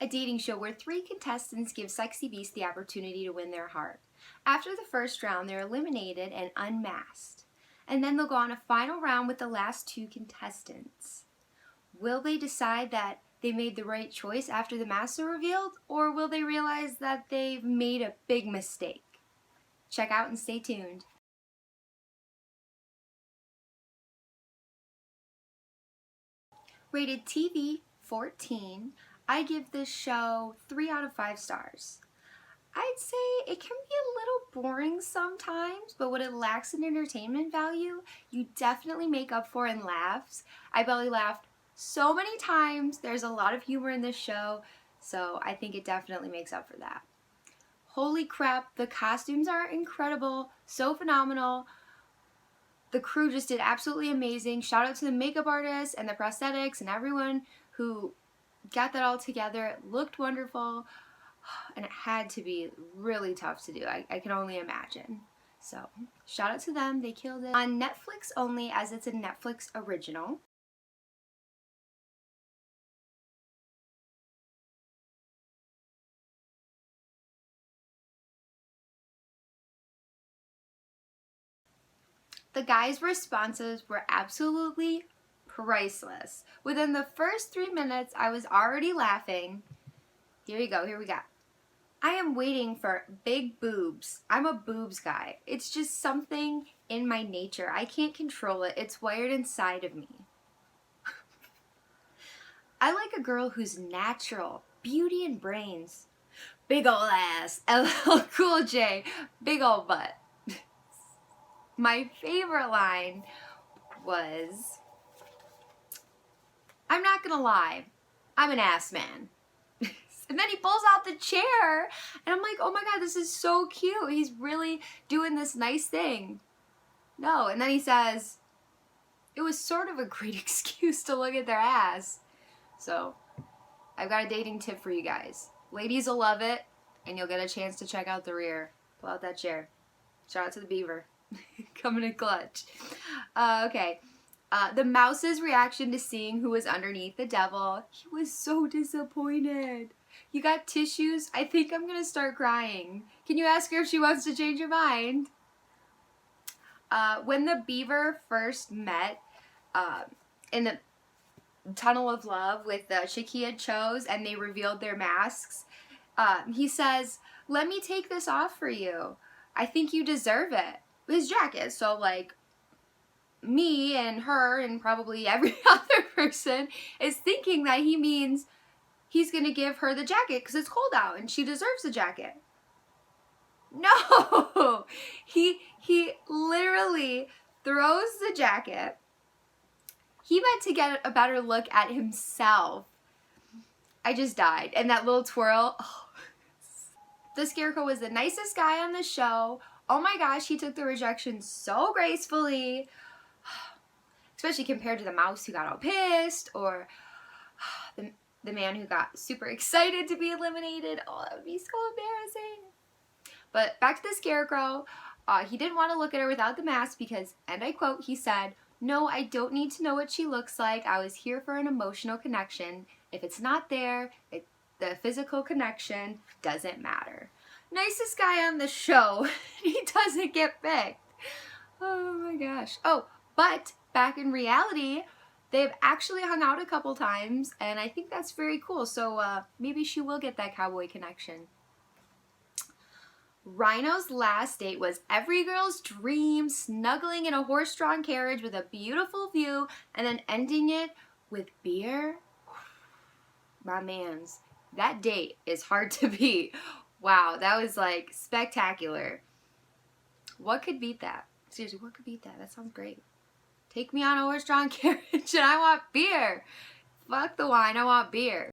a dating show where three contestants give Sexy Beast the opportunity to win their heart. After the first round, they're eliminated and unmasked. And then they'll go on a final round with the last two contestants. Will they decide that they made the right choice after the masks are revealed, or will they realize that they've made a big mistake? Check out and stay tuned. Rated TV 14, I give this show 3 out of 5 stars. I'd say it can be a little boring sometimes, but what it lacks in entertainment value, you definitely make up for in laughs. I belly laughed so many times. There's a lot of humor in this show, so I think it definitely makes up for that. Holy crap, the costumes are incredible, so phenomenal. The crew just did absolutely amazing. Shout out to the makeup artists and the prosthetics and everyone who got that all together. It looked wonderful, and it had to be really tough to do. I can only imagine. So, shout out to them. They killed it. On Netflix only, as it's a Netflix original. The guys' responses were absolutely priceless. Within the first 3 minutes, I was already laughing. Here we go. I am waiting for big boobs. I'm a boobs guy. It's just something in my nature. I can't control it. It's wired inside of me. I like a girl who's natural, beauty and brains. Big ol' ass, LL Cool J, big ol' butt. My favorite line was, I'm not gonna lie, I'm an ass man. And then he pulls out the chair, and I'm like, oh my god, this is so cute. He's really doing this nice thing. No, and then he says, it was sort of a great excuse to look at their ass. So, I've got a dating tip for you guys. Ladies will love it, and you'll get a chance to check out the rear. Pull out that chair. Shout out to the beaver. Coming in clutch. Okay. The mouse's reaction to seeing who was underneath the devil. He was so disappointed. You got tissues? I think I'm gonna start crying. Can you ask her if she wants to change her mind? When the beaver first met in the Tunnel of Love with Shakia Chose and they revealed their masks, he says, let me take this off for you. I think you deserve it. His jacket. So like me and her and probably every other person is thinking that he means he's going to give her the jacket because it's cold out and she deserves the jacket. No! He literally throws the jacket. He meant to get a better look at himself. I just died. And that little twirl. Oh. The Scarecrow was the nicest guy on the show. Oh my gosh, he took the rejection so gracefully. Especially compared to the mouse who got all pissed, or the man who got super excited to be eliminated. Oh, that would be so embarrassing. But back to the Scarecrow. He didn't want to look at her without the mask because, and I quote, he said, no, I don't need to know what she looks like. I was here for an emotional connection. If it's not there, the physical connection doesn't matter. Nicest guy on the show. He doesn't get picked. Oh my gosh. Oh, but back in reality, they've actually hung out a couple times, and I think that's very cool. So maybe she will get that cowboy connection. Rhino's last date was every girl's dream, snuggling in a horse-drawn carriage with a beautiful view, and then ending it with beer. My mans, that date is hard to beat. Wow, that was like spectacular. What could beat that? Seriously, what could beat that? That sounds great. Take me on a horse-drawn carriage and I want beer. Fuck the wine, I want beer.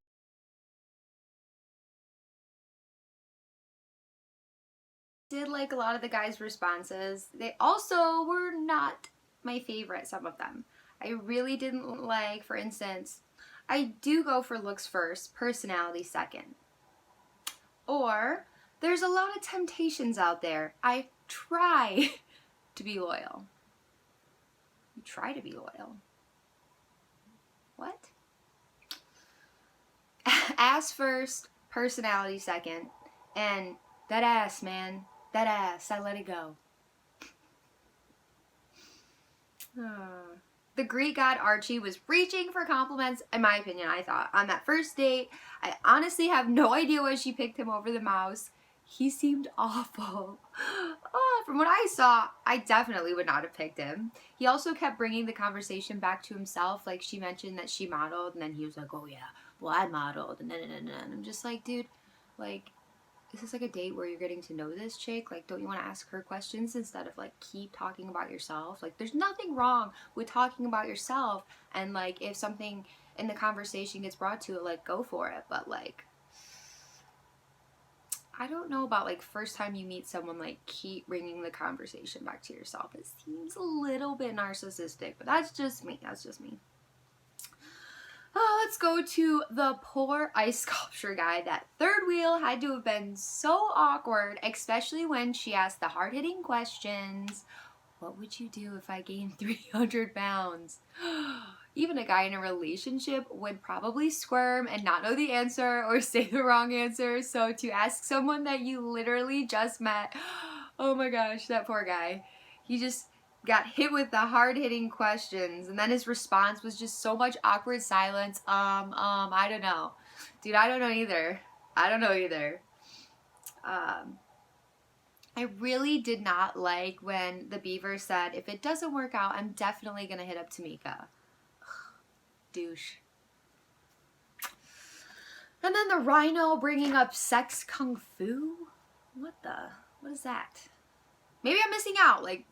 Did like a lot of the guys' responses. They also were not my favorite, some of them. I really didn't like, for instance, I do go for looks first, personality second. Or, there's a lot of temptations out there. I try to be loyal. You try to be loyal. What? ass first, personality second, and that ass, man, that ass, I let it go. The Greek god Archie was reaching for compliments, in my opinion, I thought. On that first date, I honestly have no idea why she picked him over the mouse. He seemed awful. Oh, from what I saw, I definitely would not have picked him. He also kept bringing the conversation back to himself. Like, she mentioned that she modeled, and then he was like, oh yeah, well, I modeled, and I'm just like, dude, like, is this like a date where you're getting to know this chick? Like, don't you want to ask her questions instead of like keep talking about yourself? Like, there's nothing wrong with talking about yourself, and like if something in the conversation gets brought to it, like go for it. But like, I don't know about like first time you meet someone, like keep bringing the conversation back to yourself. It seems a little bit narcissistic, but that's just me. That's just me. Oh, let's go to the poor ice sculpture guy. That third wheel had to have been so awkward, especially when she asked the hard-hitting questions. What would you do if I gained 300 pounds? Even a guy in a relationship would probably squirm and not know the answer or say the wrong answer. So to ask someone that you literally just met, oh my gosh, that poor guy. He just got hit with the hard-hitting questions, and then his response was just so much awkward silence. I don't know. Dude, I don't know either. I really did not like when the beaver said, if it doesn't work out, I'm definitely gonna hit up Tamika. Douche. And then the rhino bringing up sex kung fu? What is that? Maybe I'm missing out. Like,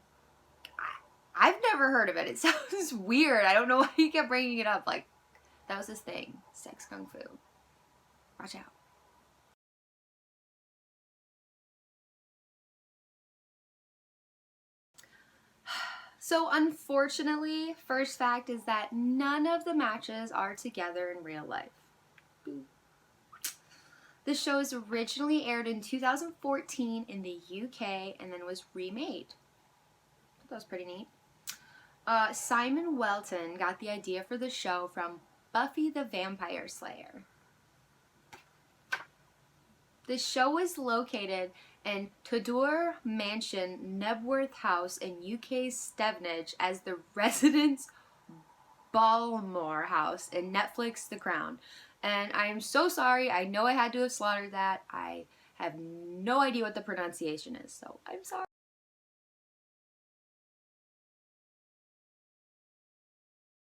I've never heard of it. It sounds weird. I don't know why he kept bringing it up. Like, that was his thing. Sex kung fu. Watch out. So unfortunately, first fact is that none of the matches are together in real life. The show was originally aired in 2014 in the UK and then was remade. That was pretty neat. Simon Welton got the idea for the show from Buffy the Vampire Slayer. The show was located in Tudor Mansion, Knebworth House in UK Stevenage as the Residence Balmore House in Netflix The Crown. And I am so sorry. I know I had to have slaughtered that. I have no idea what the pronunciation is, so I'm sorry.